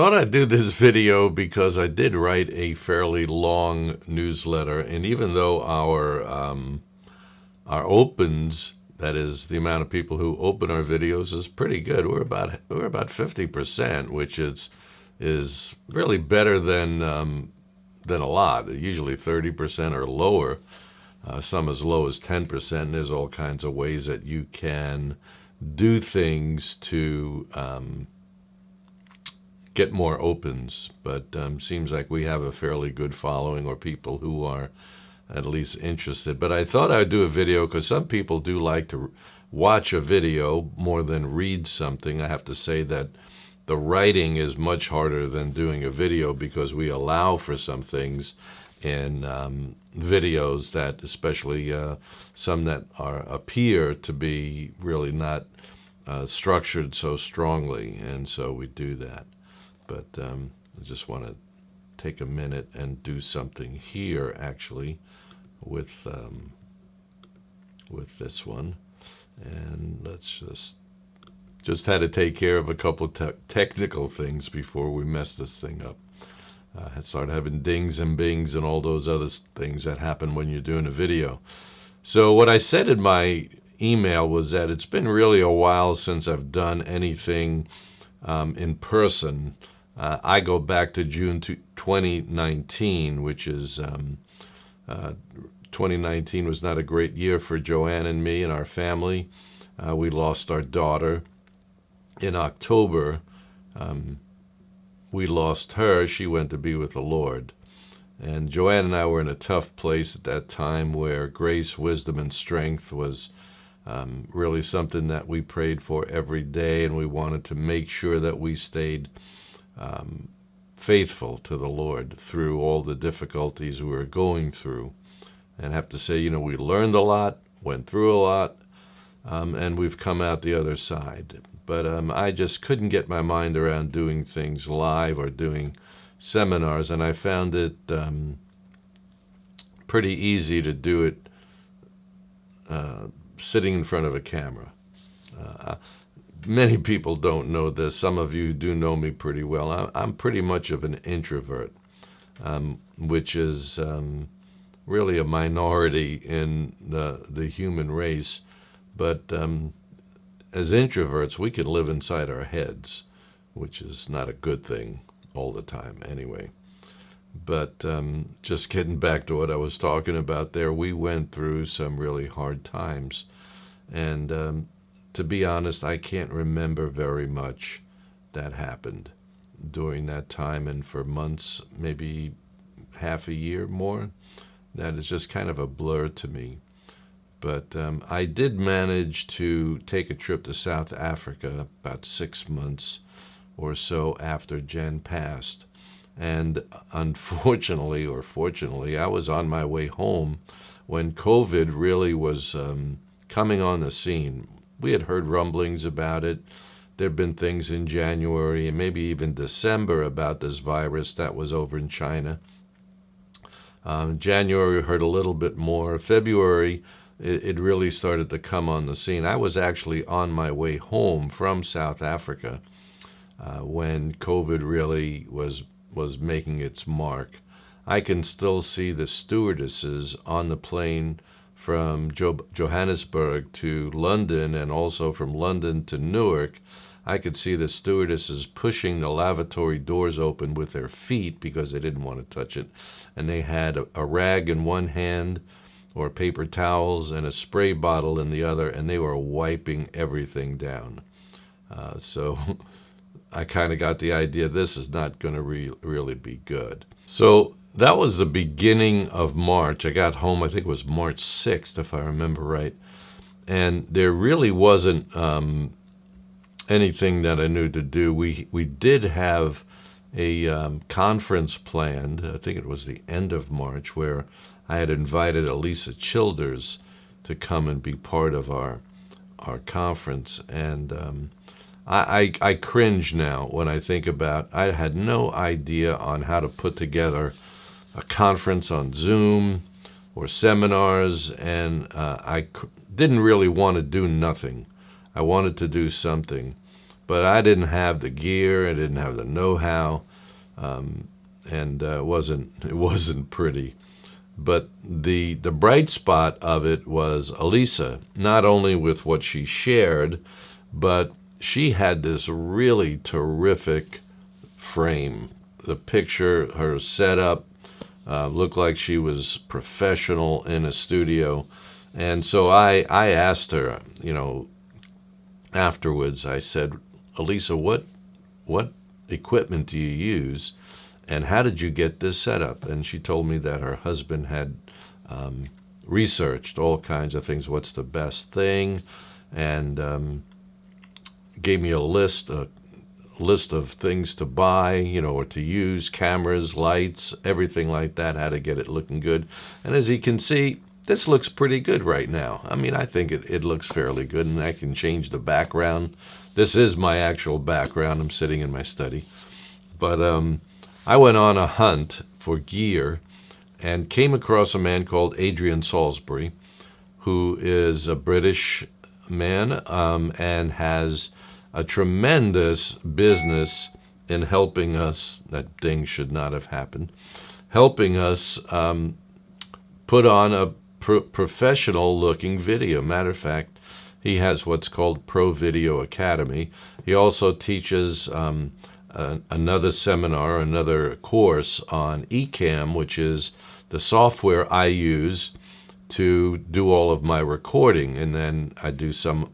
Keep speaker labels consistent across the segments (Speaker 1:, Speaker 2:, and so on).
Speaker 1: thought I'd do this video because I did write a fairly long newsletter, and even though our opens, that is the amount of people who open our videos, is pretty good. We're about 50%, which is really better than a lot. Usually 30% or lower. Some as low as 10%. And there's all kinds of ways that you can do things to get more opens, but seems like we have a fairly good following, or people who are at least interested. But I thought I'd do a video because some people do like to watch a video more than read something. I have to say that the writing is much harder than doing a video, because we allow for some things in videos that, especially some that appear to be really not structured so strongly, and so we do that. But I just want to take a minute and do something here, actually, with this one. And let's just had to take care of a couple of technical things before we mess this thing up. I started having dings and bings and all those other things that happen when you're doing a video. So what I said in my email was that it's been really a while since I've done anything in person. I go back to June 2019, which is 2019 was not a great year for Joanne and me and our family. We lost our daughter in October. We lost her. She went to be with the Lord. And Joanne and I were in a tough place at that time, where grace, wisdom, and strength was really something that we prayed for every day, and we wanted to make sure that we stayed faithful to the Lord through all the difficulties we were going through. And I have to say, we learned a lot, went through a lot, and we've come out the other side. But I just couldn't get my mind around doing things live or doing seminars, and I found it pretty easy to do it sitting in front of a camera. Many people don't know this. Some of you do know me pretty well. I'm pretty much of an introvert, which is really a minority in the human race. But as introverts, we can live inside our heads, which is not a good thing all the time anyway. But just getting back to what I was talking about there, we went through some really hard times. And to be honest, I can't remember very much that happened during that time, and for months, maybe half a year more. That is just kind of a blur to me. But I did manage to take a trip to South Africa about 6 months or so after Jen passed. And unfortunately, or fortunately, I was on my way home when COVID really was coming on the scene. We had heard rumblings about it. There had been things in January and maybe even December about this virus that was over in China. January, we heard a little bit more. February, it really started to come on the scene. I was actually on my way home from South Africa when COVID really was making its mark. I can still see the stewardesses on the plane from Johannesburg to London, and also from London to Newark. I could see the stewardesses pushing the lavatory doors open with their feet because they didn't want to touch it. And they had a rag in one hand, or paper towels, and a spray bottle in the other, and they were wiping everything down. So I kind of got the idea this is not going to really be good. So that was the beginning of March. I got home, I think it was March 6th, if I remember right. And there really wasn't anything that I knew to do. We did have a conference planned, I think it was the end of March, where I had invited Elisa Childers to come and be part of our conference. And I cringe now when I think about, I had no idea on how to put together a conference on Zoom or seminars, and I didn't really want to do nothing. I wanted to do something. but I didn't have the gear, I didn't have the know-how, and it wasn't pretty. But the bright spot of it was Elisa, not only with what she shared, but she had this really terrific frame. The picture, her setup, looked like she was professional in a studio. And so I asked her, afterwards, I said, Elisa, what equipment do you use? And how did you get this set up? And she told me that her husband had researched all kinds of things. What's the best thing? And gave me a list of things to buy, or to use, cameras, lights, everything like that, how to get it looking good. And as you can see, this looks pretty good right now. I mean, I think it looks fairly good, and I can change the background. This is my actual background. I'm sitting in my study. But I went on a hunt for gear and came across a man called Adrian Salisbury, who is a British man and has a tremendous business in helping us, that thing should not have happened, helping us put on a professional-looking video. Matter of fact, he has what's called Pro Video Academy. He also teaches another seminar, another course on Ecamm, which is the software I use to do all of my recording, and then I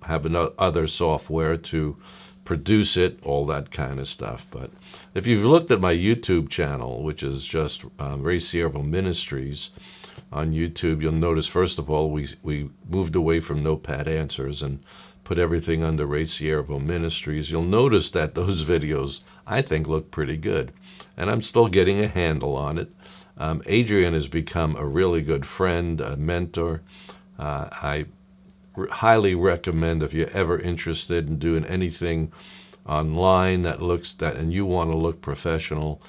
Speaker 1: have other software to produce it, all that kind of stuff. But if you've looked at my YouTube channel, which is just Ray Siervo Ministries on YouTube, you'll notice, first of all, we moved away from Notepad Answers and put everything under Ray Siervo Ministries. You'll notice that those videos, I think, look pretty good, and I'm still getting a handle on it. Adrian has become a really good friend, a mentor. I highly recommend, if you're ever interested in doing anything online and you want to look professional,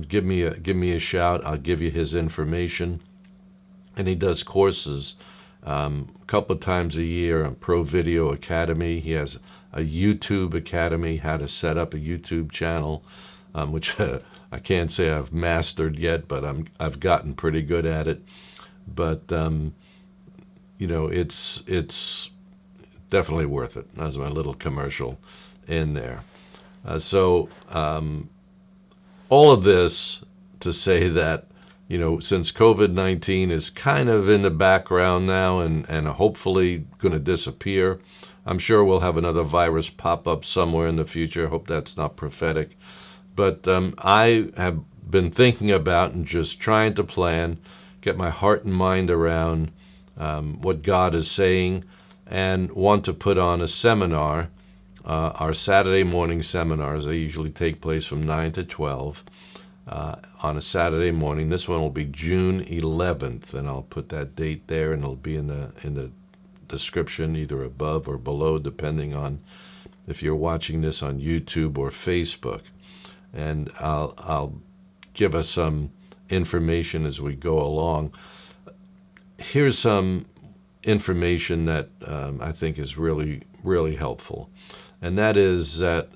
Speaker 1: give me a shout. I'll give you his information. And he does courses a couple of times a year on Pro Video Academy. He has a YouTube Academy, how to set up a YouTube channel, which I can't say I've mastered yet, but I've gotten pretty good at it. But it's definitely worth it. That's my little commercial in there. So all of this to say that, since COVID-19 is kind of in the background now and hopefully going to disappear, I'm sure we'll have another virus pop up somewhere in the future. Hope that's not prophetic. But I have been thinking about and just trying to plan, get my heart and mind around what God is saying, and want to put on a seminar. Our Saturday morning seminars, they usually take place from 9 to 12 on a Saturday morning. This one will be June 11th, and I'll put that date there, and it'll be in the description, either above or below, depending on if you're watching this on YouTube or Facebook. And I'll give us some information as we go along. Here's some information that I think is really, really helpful. And that is that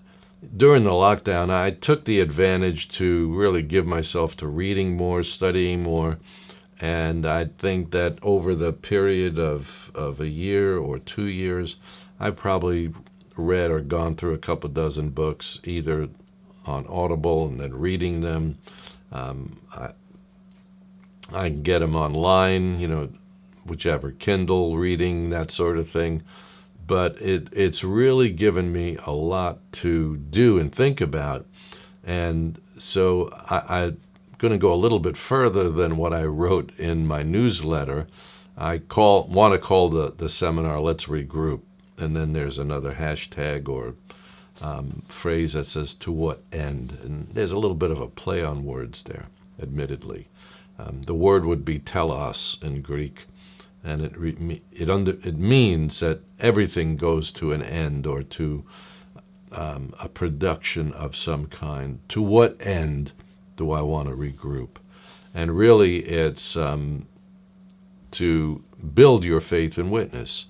Speaker 1: during the lockdown, I took the advantage to really give myself to reading more, studying more. And I think that over the period of a year or 2 years, I probably read or gone through a couple dozen books, either on Audible and then reading them. I can get them online, whichever, Kindle, reading, that sort of thing. But it's really given me a lot to do and think about. And so I'm going to go a little bit further than what I wrote in my newsletter. I want to call the seminar Let's Regroup. And then there's another hashtag or phrase that says, to what end? And there's a little bit of a play on words there, admittedly. The word would be telos in Greek, and it means that everything goes to an end or to a production of some kind. To what end do I want to regroup? And really it's to build your faith and witness.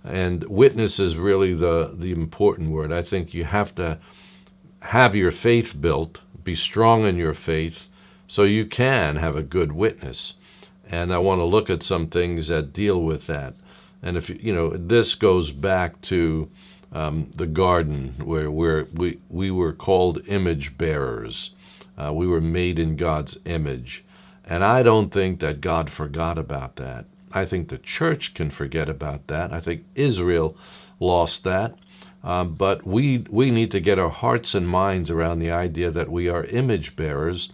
Speaker 1: And witness is really the important word. I think you have to have your faith built, be strong in your faith, so you can have a good witness. And I want to look at some things that deal with that. And if you know, this goes back to the garden where we were called image bearers. We were made in God's image. And I don't think that God forgot about that. I think the church can forget about that. I think Israel lost that. But we need to get our hearts and minds around the idea that we are image bearers.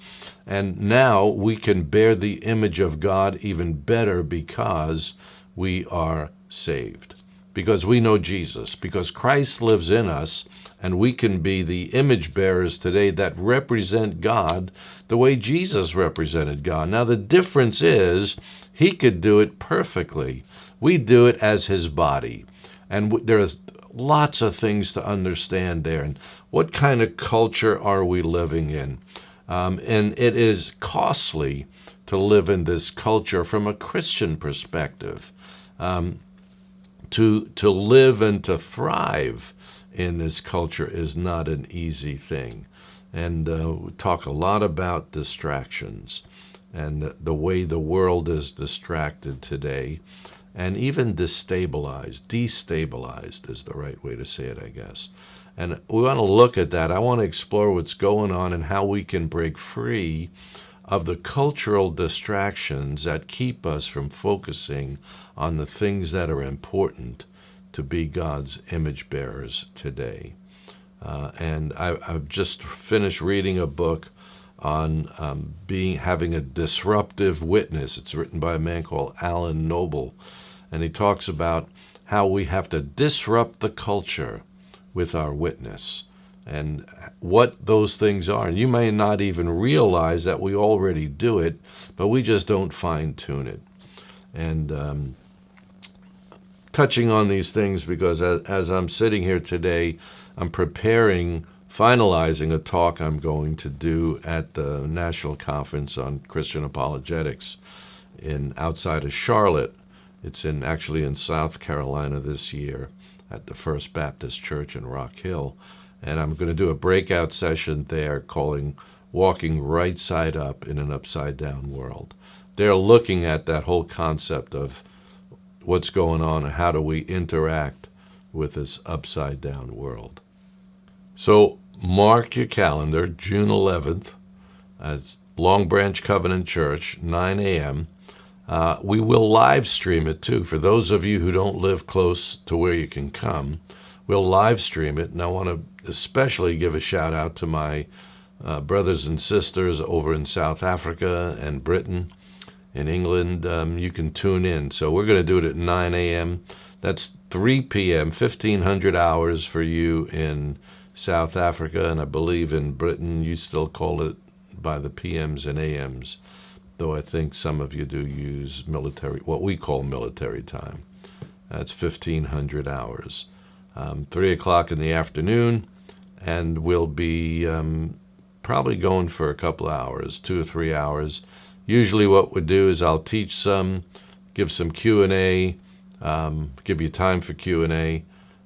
Speaker 1: And now we can bear the image of God even better because we are saved. Because we know Jesus. Because Christ lives in us. And we can be the image bearers today that represent God the way Jesus represented God. Now, the difference is he could do it perfectly. We do it as his body. And there's lots of things to understand there. And what kind of culture are we living in? And it is costly to live in this culture from a Christian perspective. To live and to thrive in this culture is not an easy thing. And we talk a lot about distractions and the way the world is distracted today, and even destabilized is the right way to say it, I guess. And we want to look at that. I want to explore what's going on and how we can break free of the cultural distractions that keep us from focusing on the things that are important to be God's image bearers today. And I've just finished reading a book on having a disruptive witness. It's written by a man called Alan Noble, and he talks about how we have to disrupt the culture with our witness and what those things are. And you may not even realize that we already do it, but we just don't fine-tune it. And touching on these things because as I'm sitting here today, I'm finalizing a talk I'm going to do at the National Conference on Christian Apologetics outside of Charlotte. It's actually in South Carolina this year at the First Baptist Church in Rock Hill. And I'm going to do a breakout session there calling Walking Right Side Up in an Upside Down World. They're looking at that whole concept of what's going on and how do we interact with this upside down world. So mark your calendar, June 11th, at Long Branch Covenant Church, 9 a.m. We will live stream it too. For those of you who don't live close to where you can come, we'll live stream it. And I want to especially give a shout out to my brothers and sisters over in South Africa and Britain. In England, you can tune in. So we're going to do it at 9 a.m. That's 3 p.m., 1500 hours for you in South Africa, and I believe in Britain you still call it by the PMs and AMs, though I think some of you do use what we call military time. That's 1500 hours. 3 o'clock in the afternoon, and we'll be probably going for a couple of hours, 2 or 3 hours. Usually what we do is I'll teach some, give some Q&A, give you time for Q&A,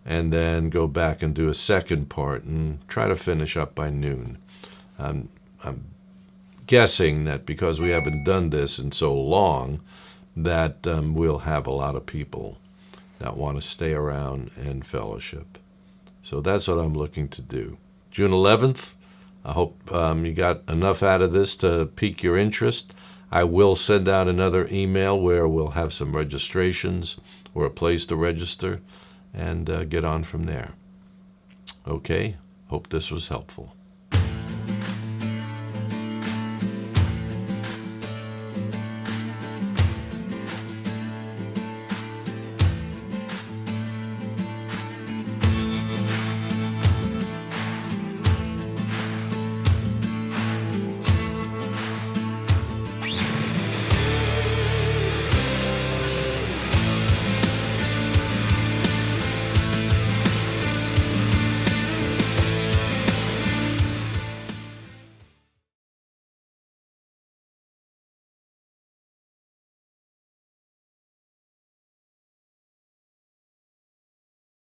Speaker 1: and then go back and do a second part and try to finish up by noon. I'm guessing that because we haven't done this in so long that we'll have a lot of people that want to stay around and fellowship. So that's what I'm looking to do. June 11th, I hope you got enough out of this to pique your interest. I will send out another email where we'll have some registrations or a place to register and get on from there. Okay, hope this was helpful.